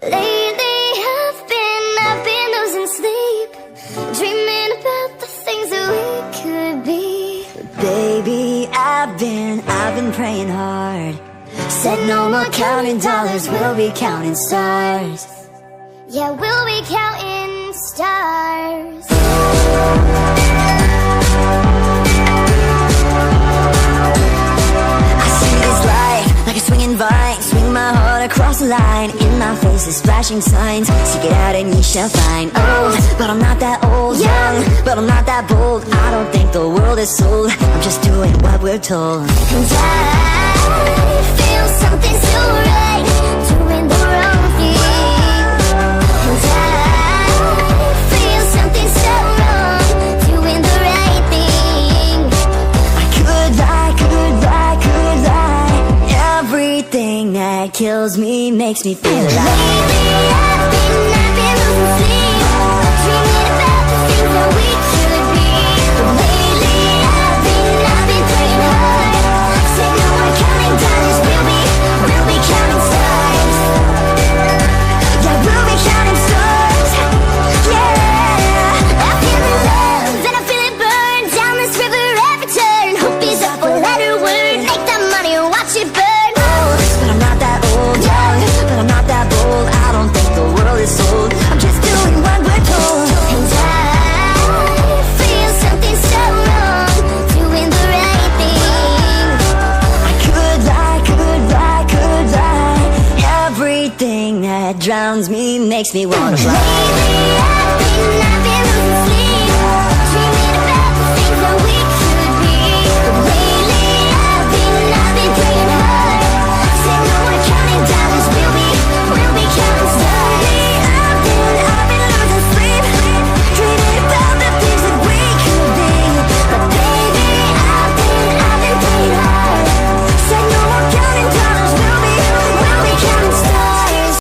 Lately I've been losing sleep, dreaming about the things that we could be. Baby, I've been praying hard. Said no more counting dollars, we'll be counting stars. Yeah, we'll be counting stars. I see this life like a swinging vine, swing my heart across the line. In my face is flashing signs, seek it out and ye shall find. Old, but I'm not that old. Young, but I'm not that bold. I don't think the world is sold, I'm just doing what we're told. And I feel something so right, doing the wrong thing. And I feel something so wrong, doing the right thing. I could lie, could lie, could lie. Everything that kills me makes me feel alive. Lately I've been losing sleep, dreaming about the things that we could be. Lately I've been praying hard. Say no more counting dollars, we'll be counting stars. Yeah, we'll be counting stars. Yeah, I feel the love and I feel it burn down this river every turn. Hope is a four-letter word, make that money and watch it burn. Old, but I'm not that old. Young, but I'm not that bold. I don't think the world is sold, I'm just doing what we're told. And I feel something so wrong, doing the right thing. I could lie, could lie, could lie. Everything that drowns me makes me wanna fly. Lately I've been